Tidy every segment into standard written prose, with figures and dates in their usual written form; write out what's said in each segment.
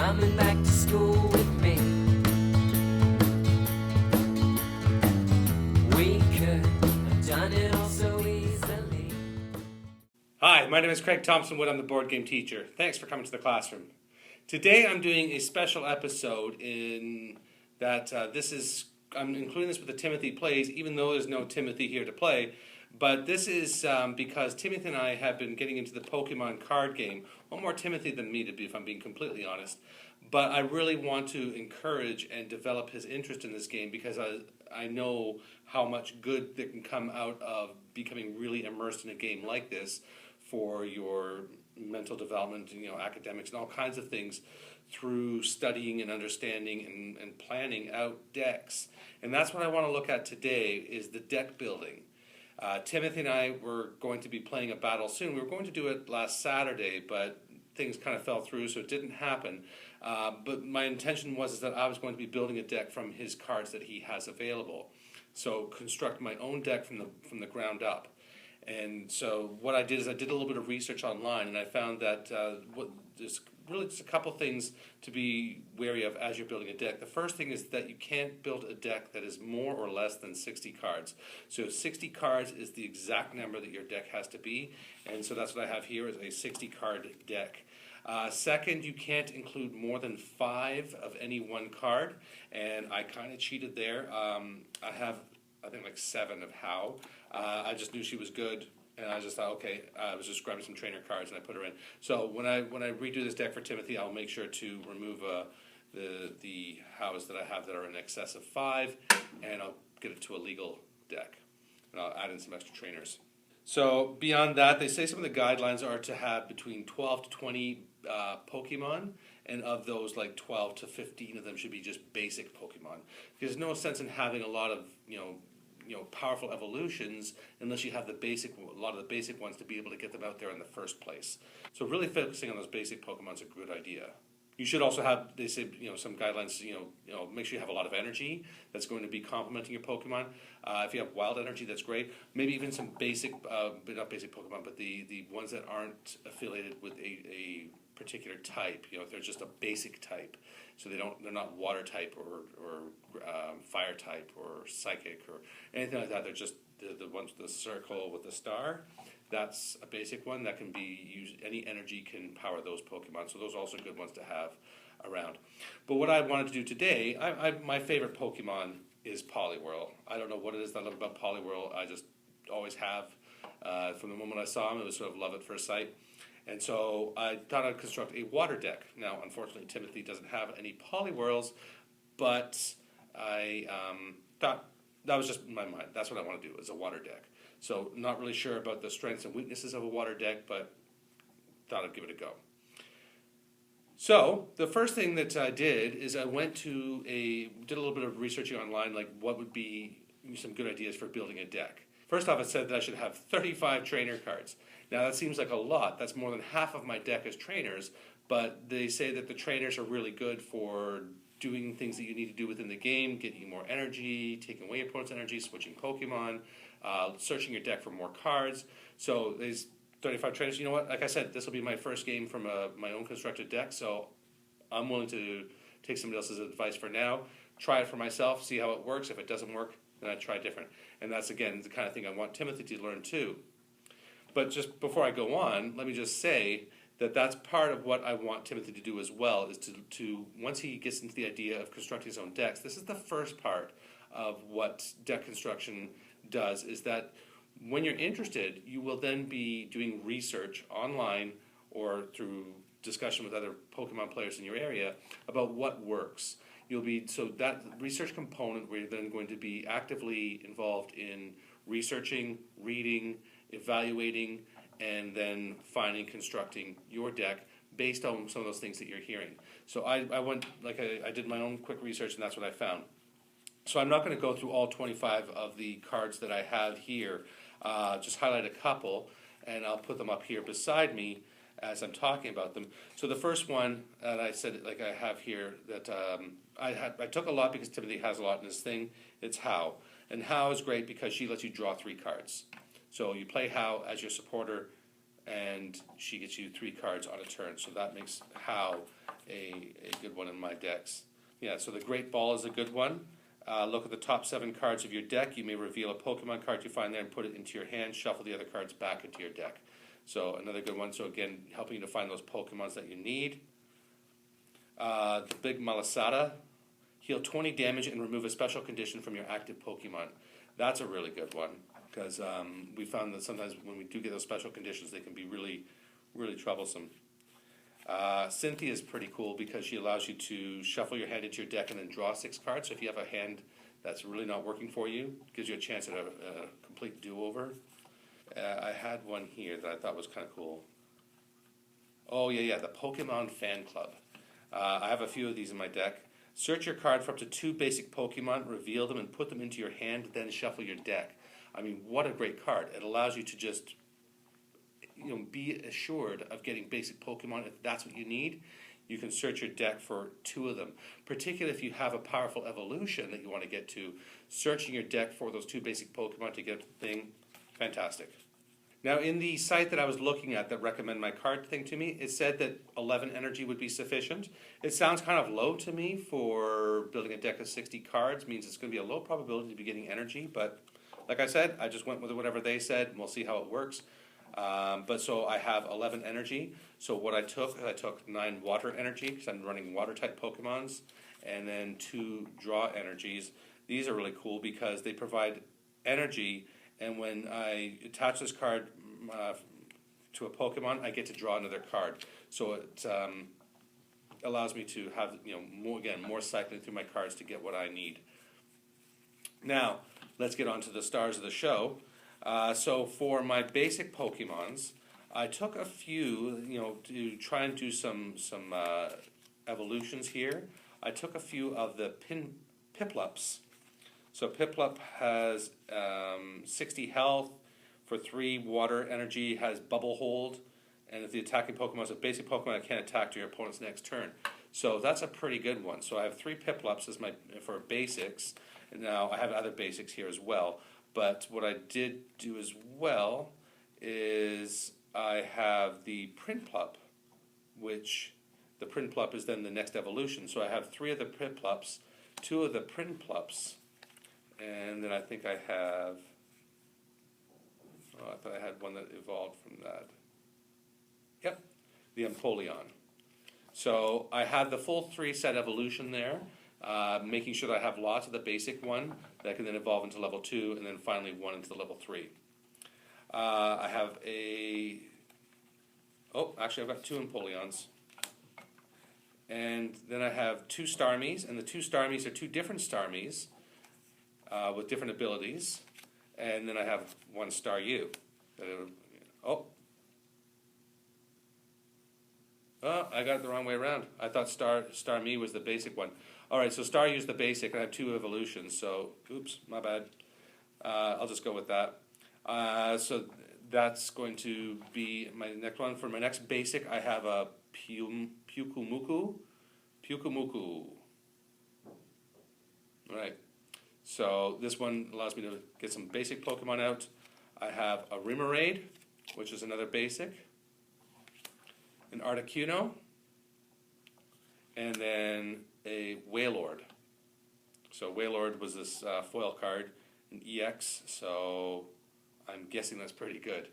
coming back to school with me. We could have done it all so easily. Hi, my name is Craig Thompson-Wood. I'm the board game teacher. Thanks for coming to the classroom. Today I'm doing a special episode in that I'm including this with the Timothy Plays, even though there's no Timothy here to play. But this is because Timothy and I have been getting into the Pokemon card game. Well, more Timothy than me, if I'm being completely honest. But I really want to encourage and develop his interest in this game because I know how much good that can come out of becoming really immersed in a game like this for your mental development, academics and all kinds of things through studying and understanding and planning out decks. And that's what I want to look at today is the deck building. Timothy and I were going to be playing a battle soon. We were going to do it last Saturday, but things kind of fell through, so it didn't happen. But my intention was that I was going to be building a deck from his cards that he has available. So construct my own deck from the ground up. And so what I did is I did a little bit of research online, and I found that there's really just a couple things to be wary of as you're building a deck. The first thing is that you can't build a deck that is more or less than 60 cards. So 60 cards is the exact number that your deck has to be, and so that's what I have here is a 60-card deck. Second, you can't include more than 5 of any one card, and I kind of cheated there. I have, I think, like 7 of How. I just knew she was good, and I just thought, okay, I was just grabbing some trainer cards and I put her in. So when I redo this deck for Timothy, I'll make sure to remove the Hows that I have that are in excess of 5, and I'll get it to a legal deck, and I'll add in some extra trainers. So beyond that, they say some of the guidelines are to have between 12 to 20 Pokemon, and of those, like 12 to 15 of them should be just basic Pokemon. There's no sense in having a lot of powerful evolutions unless you have a lot of the basic ones to be able to get them out there in the first place. So really focusing on those basic Pokemon is a good idea. You should also have, they say, some guidelines, make sure you have a lot of energy that's going to be complementing your Pokemon. If you have wild energy, that's great. Maybe even some basic, not basic Pokemon, but the ones that aren't affiliated with a particular type. If they're just a basic type, so they're not water type or fire type or psychic or anything like that. They're just the ones with the circle with the star. That's a basic one that can be used. Any energy can power those Pokemon, so those are also good ones to have around. But what I wanted to do today, my favorite Pokemon is Poliwhirl. I don't know what it is that I love about Poliwhirl. I just always have. From the moment I saw him, it was sort of love at first sight. And so I thought I'd construct a water deck. Now, unfortunately, Timothy doesn't have any Poliwhirls, but I thought that was just in my mind. That's what I want to do, is a water deck. So not really sure about the strengths and weaknesses of a water deck, but thought I'd give it a go. So the first thing that I did is I did a little bit of researching online, like what would be some good ideas for building a deck. First off, it said that I should have 35 trainer cards. Now that seems like a lot. That's more than half of my deck as trainers, but they say that the trainers are really good for doing things that you need to do within the game, getting you more energy, taking away your opponent's energy, switching Pokemon, searching your deck for more cards. So these 35 trainers, you know what? Like I said, this will be my first game from my own constructed deck, so I'm willing to take somebody else's advice for now, try it for myself, see how it works. If it doesn't work, then I try different. And that's, again, the kind of thing I want Timothy to learn too. But just before I go on, let me just say that that's part of what I want Timothy to do as well, is to once he gets into the idea of constructing his own decks, this is the first part of what deck construction does, is that when you're interested, you will then be doing research online or through discussion with other Pokemon players in your area about what works. So that research component where you're then going to be actively involved in researching, reading, evaluating, and then finding, constructing your deck based on some of those things that you're hearing. So I went, I did my own quick research, and that's what I found. So I'm not going to go through all 25 of the cards that I have here, just highlight a couple, and I'll put them up here beside me as I'm talking about them. So the first one that I said, like I have here, that I took a lot because Timothy has a lot in his thing, it's How. And How is great because she lets you draw 3 cards. So you play How as your supporter, and she gets you 3 cards on a turn. So that makes How a good one in my decks. Yeah, so the Great Ball is a good one. Look at the top 7 cards of your deck. You may reveal a Pokemon card you find there and put it into your hand. Shuffle the other cards back into your deck. So another good one. So again, helping you to find those Pokemons that you need. The Big Malasada. Heal 20 damage and remove a special condition from your active Pokemon. That's a really good one, because we found that sometimes when we do get those special conditions, they can be really, really troublesome. Cynthia is pretty cool because she allows you to shuffle your hand into your deck and then draw 6 cards. So if you have a hand that's really not working for you, it gives you a chance at a complete do-over. I had one here that I thought was kind of cool. Oh, yeah, the Pokemon Fan Club. I have a few of these in my deck. Search your card for up to 2 basic Pokemon, reveal them, and put them into your hand, then shuffle your deck. I mean, what a great card. It allows you to just be assured of getting basic Pokemon. If that's what you need, you can search your deck for 2 of them. Particularly if you have a powerful evolution that you want to get to, searching your deck for those 2 basic Pokemon to get the thing, fantastic. Now, in the site that I was looking at that recommended my card thing to me, it said that 11 energy would be sufficient. It sounds kind of low to me for building a deck of 60 cards. Means it's going to be a low probability to be getting energy. But like I said, I just went with whatever they said, and we'll see how it works. But so I have 11 energy. So what I took 9 water energy, because I'm running water-type Pokemons, and then 2 draw energies. These are really cool because they provide energy. And when I attach this card to a Pokemon, I get to draw another card. So it allows me to have more cycling through my cards to get what I need. Now, let's get on to the stars of the show. So for my basic Pokemons, I took a few, to try and do some evolutions here. I took a few of the Piplups. So Piplup has 60 health for 3 water energy, has Bubble Hold, and if the attacking Pokemon is a basic Pokemon, it can't attack to your opponent's next turn. So that's a pretty good one. So I have 3 Piplups as for basics, and now I have other basics here as well. But what I did do as well is I have the Prinplup, which the Prinplup is then the next evolution. So I have 3 of the Piplups, 2 of the Prinplups. And then I think I have, I thought I had one that evolved from that. Yep, the Empoleon. So I have the full 3-set evolution there, making sure that I have lots of the basic one that can then evolve into level 2, and then finally one into the level 3. I have actually I've got 2 Empoleons. And then I have 2 Starmies, and the 2 Starmies are 2 different Starmies, with different abilities, and then I have 1 Staryu. I got it the wrong way around. I thought Starmie was the basic one. All right, so Staryu's the basic, and I have 2 evolutions. So, oops, my bad. I'll just go with that. So that's going to be my next one. For my next basic, I have a Pyukumuku. All right. So this one allows me to get some basic Pokemon out. I have a Remoraid, which is another basic, an Articuno, and then a Wailord. So Wailord was this foil card, an EX, so I'm guessing that's pretty good.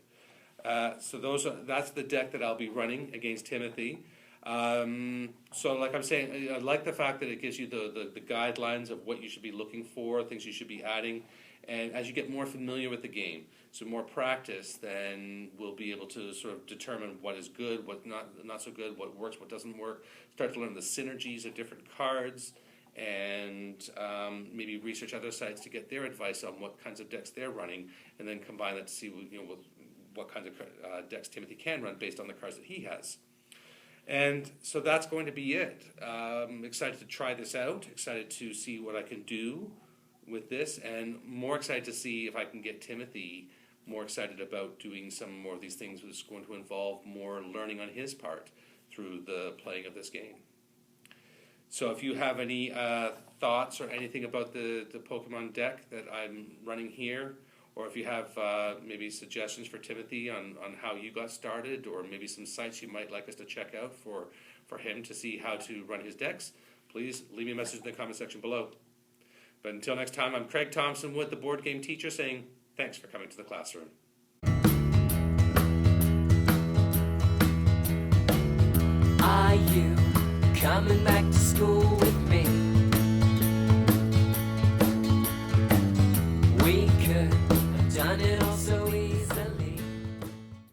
So that's the deck that I'll be running against Timothy. So like I'm saying, I like the fact that it gives you the guidelines of what you should be looking for, things you should be adding, and as you get more familiar with the game, so more practice, then we'll be able to sort of determine what is good, what not so good, what works, what doesn't work, start to learn the synergies of different cards, and maybe research other sites to get their advice on what kinds of decks they're running, and then combine that to see what kinds of decks Timothy can run based on the cards that he has. And so that's going to be it. I'm excited to try this out, excited to see what I can do with this, and more excited to see if I can get Timothy more excited about doing some more of these things, which is going to involve more learning on his part through the playing of this game. So if you have any thoughts or anything about the Pokemon deck that I'm running here, or if you have maybe suggestions for Timothy on how you got started, or maybe some sites you might like us to check out for him to see how to run his decks, please leave me a message in the comment section below. But until next time, I'm Craig Thompson with the Board Game Teacher saying thanks for coming to the classroom. Are you coming back to school?